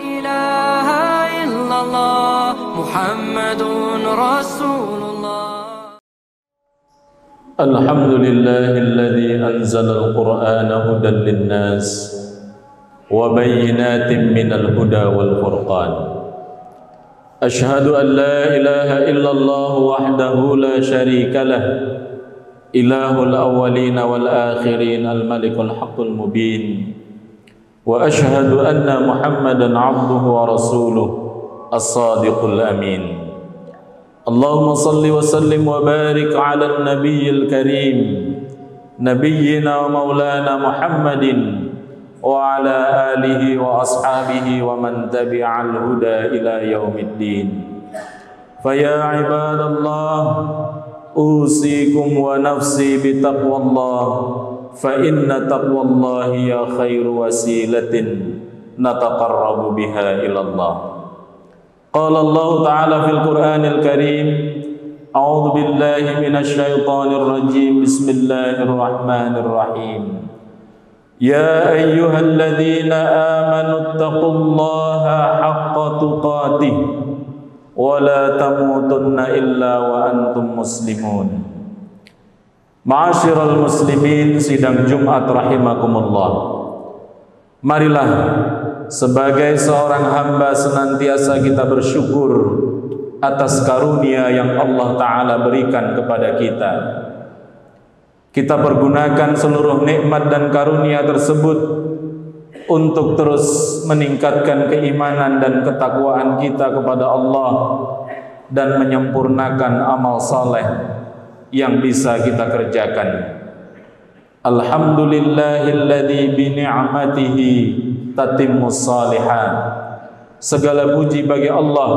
إله إلا الله محمد رسول الله. الحمد لله الذي أنزل القرآن هدى للناس وبينات من الهدى والفرقان. أشهد أن لا إله إلا الله وحده لا شريك له إله الأولين والآخرين الملك الحق المبين. وأشهد أن محمدا عبده ورسوله الصادق الأمين. اللهم صل وسلم وبارك على النبي الكريم نبينا ومولانا محمد وعلى آله وأصحابه ومن تبع الهدى إلى يوم الدين. فيا عباد الله أوصيكم ونفسي بتقوى الله فإن تقوى الله هي خير وسيلة نتقرب بها إلى الله. قال الله تعالى في القرآن الكريم أعوذ بالله من الشيطان الرجيم بسم الله الرحمن الرحيم يا أيها الذين آمنوا اتقوا الله حق تقاته ولا تموتن إلا وأنتم مسلمون. Ma'asyiral muslimin, sidang Jumat rahimakumullah. Marilah sebagai seorang hamba senantiasa kita bersyukur atas karunia yang Allah Ta'ala berikan kepada kita. Kita pergunakan seluruh nikmat dan karunia tersebut untuk terus meningkatkan keimanan dan ketakwaan kita kepada Allah dan menyempurnakan amal saleh yang bisa kita kerjakan. Alhamdulillahilladzi bi ni'matihi tatimmus shalihat. Segala puji bagi Allah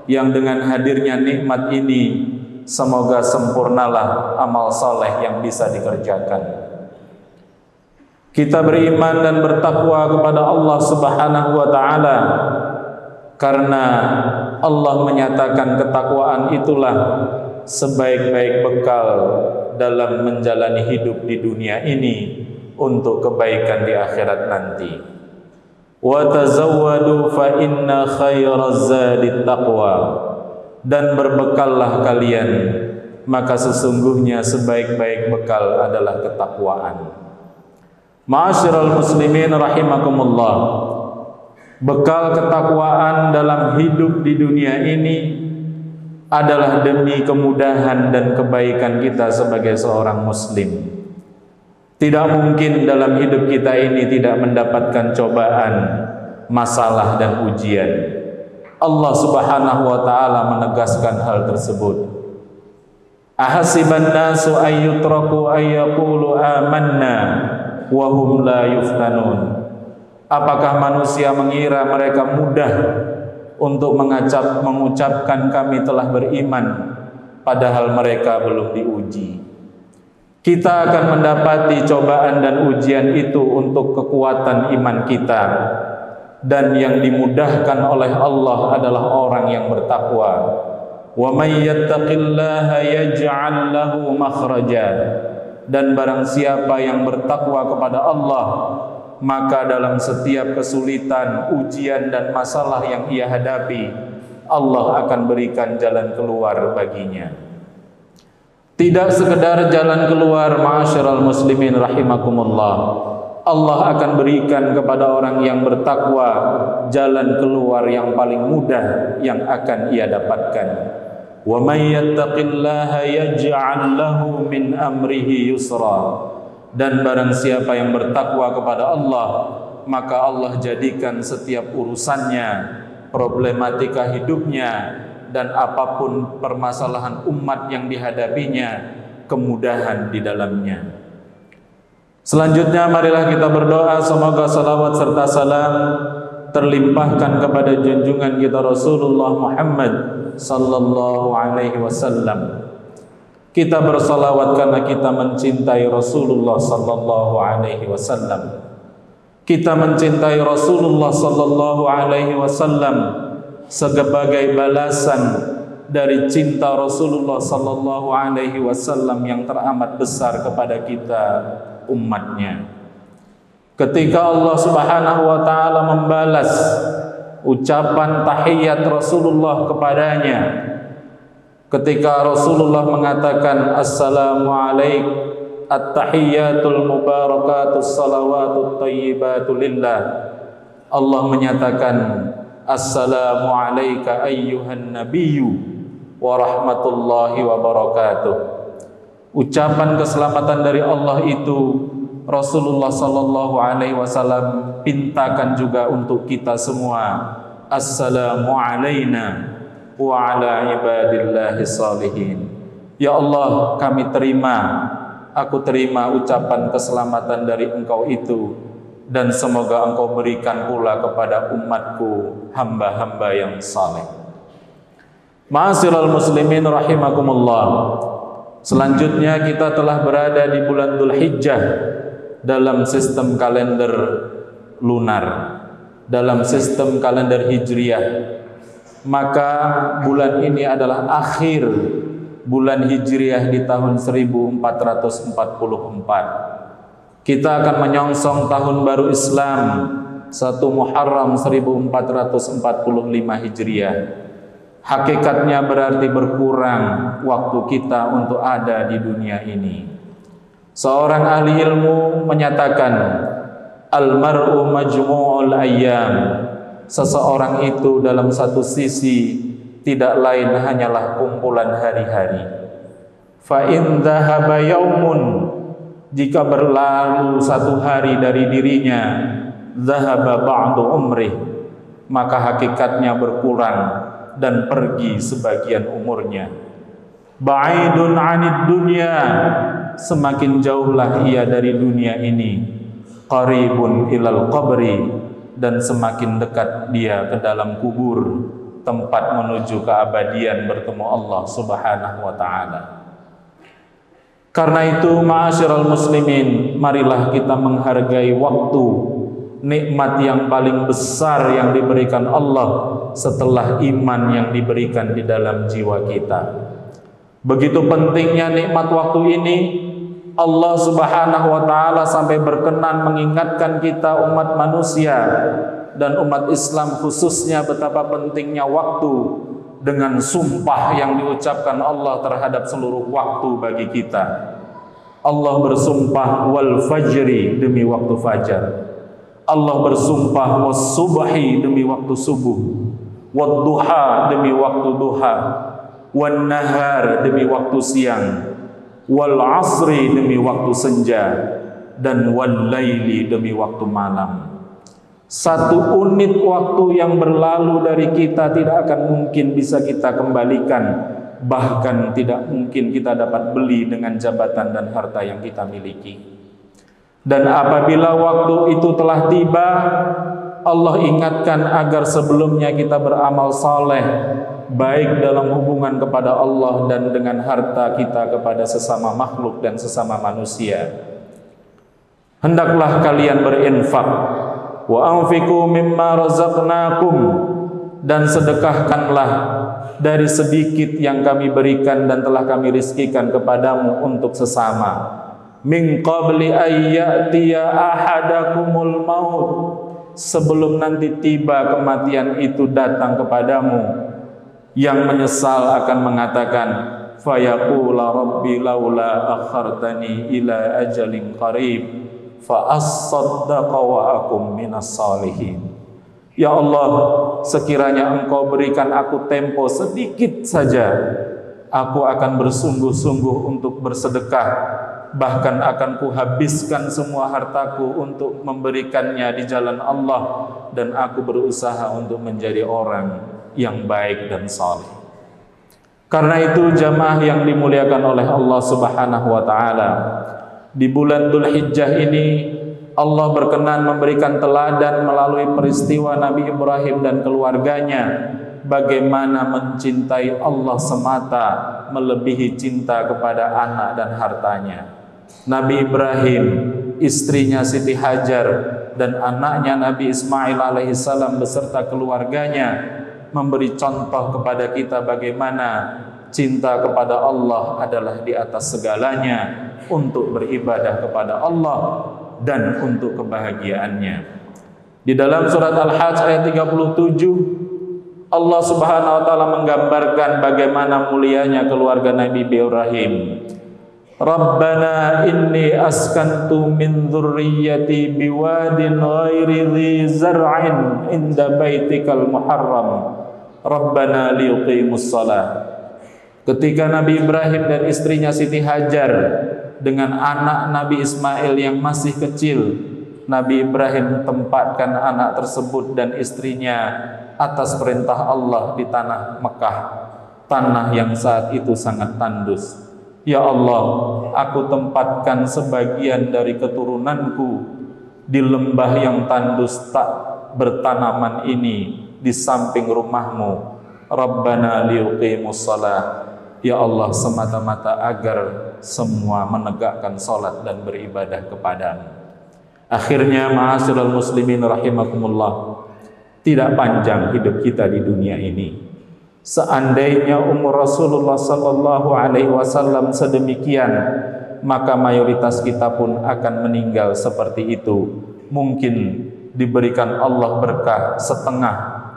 yang dengan hadirnya nikmat ini semoga sempurnalah amal saleh yang bisa dikerjakan. Kita beriman dan bertakwa kepada Allah Subhanahu wa taala karena Allah menyatakan ketakwaan itulah sebaik-baik bekal dalam menjalani hidup di dunia ini untuk kebaikan di akhirat nanti. Wa tazawwadu fa inna khairaz zadit taqwa. Dan berbekallah kalian, maka sesungguhnya sebaik-baik bekal adalah ketakwaan. Ma'asyiral muslimin rahimakumullah. Bekal ketakwaan dalam hidup di dunia ini adalah demi kemudahan dan kebaikan kita sebagai seorang muslim. Tidak mungkin dalam hidup kita ini tidak mendapatkan cobaan, masalah dan ujian. Allah Subhanahu wa taala menegaskan hal tersebut. Ahasiban nasu ayyutraku ayyaqulu amanna wa hum la yuftanun. Apakah manusia mengira mereka mudah untuk mengucapkan kami telah beriman padahal mereka belum diuji? Kita akan mendapati cobaan dan ujian itu untuk kekuatan iman kita, dan yang dimudahkan oleh Allah adalah orang yang bertakwa. Wa may yattaqillaha yaj'al lahu makhraja. Dan barang siapa yang bertakwa kepada Allah, maka dalam setiap kesulitan, ujian dan masalah yang ia hadapi, Allah akan berikan jalan keluar baginya. Tidak sekedar jalan keluar, ma'asyiral muslimin rahimakumullah, Allah akan berikan kepada orang yang bertakwa jalan keluar yang paling mudah yang akan ia dapatkan. Wa may yattaqillaha yaj'al lahu min amrihi yusra. Dan barang siapa yang bertakwa kepada Allah, maka Allah jadikan setiap urusannya, problematika hidupnya, dan apapun permasalahan umat yang dihadapinya, kemudahan di dalamnya. Selanjutnya marilah kita berdoa semoga salawat serta salam terlimpahkan kepada junjungan kita Rasulullah Muhammad sallallahu alaihi wasallam. Kita bersalawat karena kita mencintai Rasulullah sallallahu alaihi wasallam. Kita mencintai Rasulullah sallallahu alaihi wasallam sebagai balasan dari cinta Rasulullah sallallahu alaihi wasallam yang teramat besar kepada kita umatnya. Ketika Allah Subhanahu wa taala membalas ucapan tahiyat Rasulullah kepadanya ketika Rasulullah mengatakan assalamualaikum at-tahiyyatul mubarakatus salawatut thayyibatu lillah. Allah menyatakan assalamu alayka ayyuhan nabiyyu wa rahmatullahi wa barakatuh. Ucapan keselamatan dari Allah itu Rasulullah sallallahu alaihi wasallam pintakan juga untuk kita semua. Assalamu alaina wa ala ibadillahi salihin. Ya Allah, kami terima, aku terima ucapan keselamatan dari Engkau itu, dan semoga Engkau berikan pula kepada umatku hamba-hamba yang saleh. Ma'asyiral muslimin rahimakumullah. Selanjutnya kita telah berada di bulan Dzulhijjah dalam sistem kalender lunar, dalam sistem kalender hijriyah. Maka bulan ini adalah akhir bulan hijriyah di tahun 1444. Kita akan menyongsong tahun baru Islam 1 Muharram 1445 Hijriah. Hakikatnya berarti berkurang waktu kita untuk ada di dunia ini. Seorang ahli ilmu menyatakan al-mar'u majmu'ul ayyam. Seseorang itu dalam satu sisi tidak lain hanyalah kumpulan hari-hari. Fa in dhahaba yaumun, jika berlalu satu hari dari dirinya, dhahaba ba'du umrih, maka hakikatnya berkurang dan pergi sebagian umurnya. Ba'idun 'anid dunya, semakin jauhlah ia dari dunia ini. Qaribun ilal qabri, dan semakin dekat dia ke dalam kubur, tempat menuju keabadian bertemu Allah Subhanahu wa taala. Karena itu, ma'asyiral muslimin, marilah kita menghargai waktu, nikmat yang paling besar yang diberikan Allah setelah iman yang diberikan di dalam jiwa kita. Begitu pentingnya nikmat waktu ini, Allah Subhanahu wa taala sampai berkenan mengingatkan kita umat manusia dan umat Islam khususnya betapa pentingnya waktu dengan sumpah yang diucapkan Allah terhadap seluruh waktu bagi kita. Allah bersumpah wal fajri, demi waktu fajar. Allah bersumpah was subhi, demi waktu subuh. Wad duha, demi waktu duha. Wan nahar, demi waktu siang. Wal asri, demi waktu senja. Dan wal laili, demi waktu malam. Satu unit waktu yang berlalu dari kita tidak akan mungkin bisa kita kembalikan. Bahkan tidak mungkin kita dapat beli dengan jabatan dan harta yang kita miliki. Dan apabila waktu itu telah tiba, Allah ingatkan agar sebelumnya kita beramal saleh, baik dalam hubungan kepada Allah dan dengan harta kita kepada sesama makhluk dan sesama manusia. Hendaklah kalian berinfak. Wa anfiqu mimma razaqnakum, dan sedekahkanlah dari sedikit yang kami berikan dan telah kami rizkikan kepadamu untuk sesama. Min qabli ayyatiya ahadakumul maut, sebelum nanti tiba kematian itu datang kepadamu. Yang menyesal akan mengatakan, fayaqula rabbi laula akhartani ila ajalin qarib fa as-saddaqa wa akum minas salihin. Ya Allah, sekiranya Engkau berikan aku tempo sedikit saja, aku akan bersungguh-sungguh untuk bersedekah, bahkan akan kuhabiskan semua hartaku untuk memberikannya di jalan Allah, dan aku berusaha untuk menjadi orang yang baik dan saleh. Karena itu jamaah yang dimuliakan oleh Allah Subhanahu wa taala, di bulan Dzulhijjah ini Allah berkenan memberikan teladan melalui peristiwa Nabi Ibrahim dan keluarganya, bagaimana mencintai Allah semata melebihi cinta kepada anak dan hartanya. Nabi Ibrahim, istrinya Siti Hajar, dan anaknya Nabi Ismail alaihissalam beserta keluarganya memberi contoh kepada kita bagaimana cinta kepada Allah adalah di atas segalanya, untuk beribadah kepada Allah dan untuk kebahagiaannya. Di dalam surat Al-Hajj ayat 37, Allah Subhanahu wa taala menggambarkan bagaimana mulianya keluarga Nabi Ibrahim. Rabbana inni askantu min dzurriyyati biwadin ghairi dzi zar'in inda baitikal muharram. Rabbana liyuqimus shalah. Ketika Nabi Ibrahim dan istrinya Siti Hajar dengan anak Nabi Ismail yang masih kecil, Nabi Ibrahim tempatkan anak tersebut dan istrinya atas perintah Allah di tanah Mekah, tanah yang saat itu sangat tandus. Ya Allah, aku tempatkan sebagian dari keturunanku di lembah yang tandus tak bertanaman ini di samping rumahmu. Rabbana liyuqimus shalah. Ya Allah, semata-mata agar semua menegakkan salat dan beribadah kepadamu. Akhirnya, ma'asyiral muslimin rahimakumullah, tidak panjang hidup kita di dunia ini. Seandainya umur Rasulullah sallallahu alaihi wasallam sedemikian, maka mayoritas kita pun akan meninggal seperti itu. Mungkin diberikan Allah berkah setengah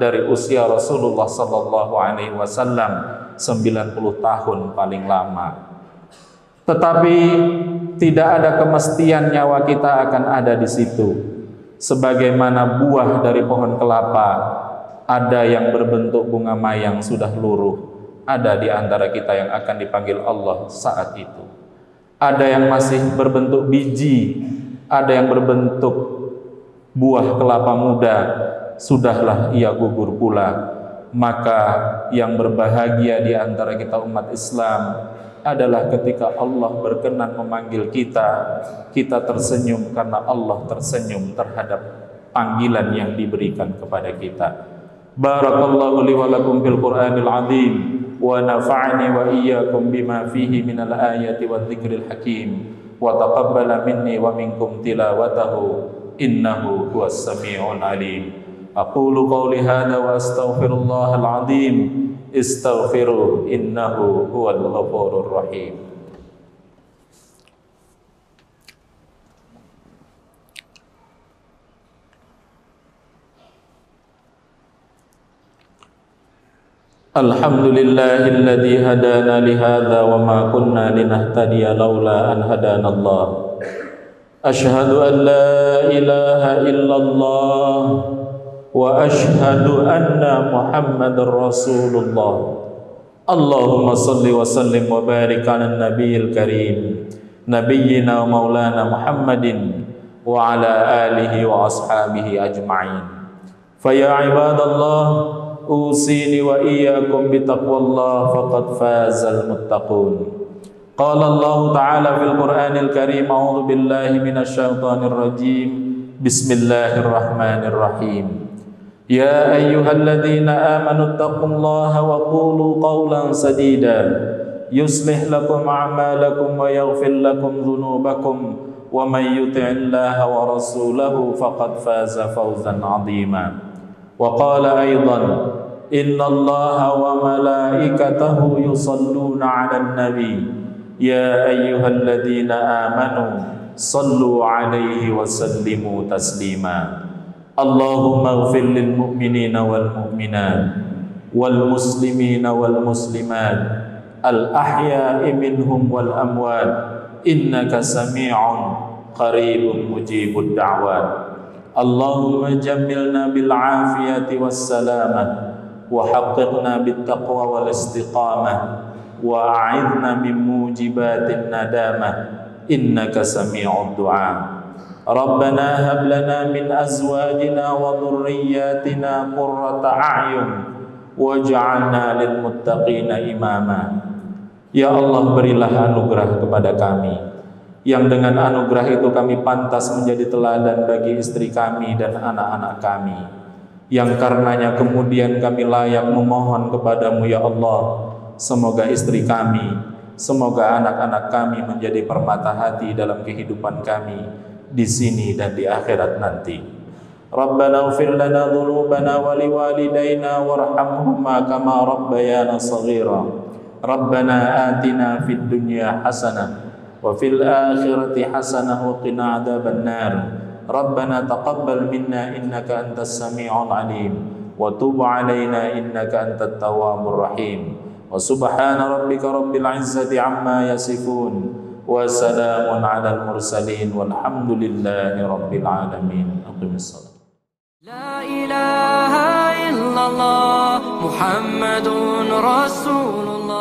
dari usia Rasulullah sallallahu alaihi wasallam, 90 tahun paling lama. Tetapi tidak ada kemestian nyawa kita akan ada di situ. Sebagaimana buah dari pohon kelapa, ada yang berbentuk bunga mayang sudah luruh, ada di antara kita yang akan dipanggil Allah saat itu. Ada yang masih berbentuk biji, ada yang berbentuk buah kelapa muda, sudahlah ia gugur pula. Maka yang berbahagia di antara kita umat Islam adalah ketika Allah berkenan memanggil kita, kita tersenyum karena Allah tersenyum terhadap panggilan yang diberikan kepada kita. Barakallahu li wa lakum fil Qur'anil azim wa nafa'ani wa iyyakum bima fihi minal ayati wadh dzikril hakim wa taqabbala minni wa minkum tilawatahu innahu huwas samiul alim. Aqulu qawli hadza wa astaghfirullahal azim istaghfiruh innahu huwal ghafurur rahim. Alhamdulillahilladzi hadana li hadza wa ma kunna linahtadiya laula an hadanallah. Asyhadu an la ilaha illallah wa asyhadu anna Muhammadar Rasulullah. Allahumma salli wa sallim wa barik ala nabiyil karim nabiyyina wa maulana Muhammadin wa ala alihi wa ashabihi ajma'in. Fa ya ibadallah, usini wa iyyakum bitaqwallah faqad fazal muttaqun. Qala Allah ta'ala fil Qur'anil Karim, a'udzu billahi minasy syaithanir rajim. Bismillahirrahmanirrahim. Ya ayyuhalladzina amanu taqullaha wa qulu qawlan sadida yuslih lakum a'malakum wa yaghfir lakum dhunubakum wa may yuti'illaha wa rasulahu faqad faza fawzan 'azima. Wa qala aidan innallaha wa malaikatahu yusalluna 'alan nabi ya ayyuhalladzina amanu sallu 'alaihi wa sallimu taslima. Allahumma ighfir lil mu'minina wal mu'minat wal muslimina wal muslimat al ahya'i minhum wal amwat innaka sami'un qaribun mujibud da'wat. Allahumma jammilna bil afiyati was salamah wa haqqiqna bit taqwa wal istiqamah wa a'idna min mujibatin nadamah innaka sami'ud du'a. Rabbana hab lana min azwajina wa dhurriyyatina qurrata a'yun waj'alna lil muttaqina imama. Ya Allah, berilah anugerah kepada kami yang dengan anugerah itu kami pantas menjadi teladan bagi istri kami dan anak-anak kami, yang karenanya kemudian kami layak memohon kepadamu ya Allah, semoga istri kami, semoga anak-anak kami menjadi permata hati dalam kehidupan kami di sini dan di akhirat nanti. Rabbana ighfir lana dhunubana wa liwalidayna warhamhuma kama rabbayana shaghira. Rabbana atina fid dunya hasanah wa fil akhirati hasanah wa qina adzabannar. Rabbana taqabbal minna innaka antas sami'ul alim wa tub 'alaina innaka antat tawwabur rahim. Wa subhana rabbika rabbil izzati amma yasifun wa salamun 'alal mursalin walhamdulillahi rabbil alamin. Aqimis shalah. La ilaha illallah Muhammadun Rasulullah.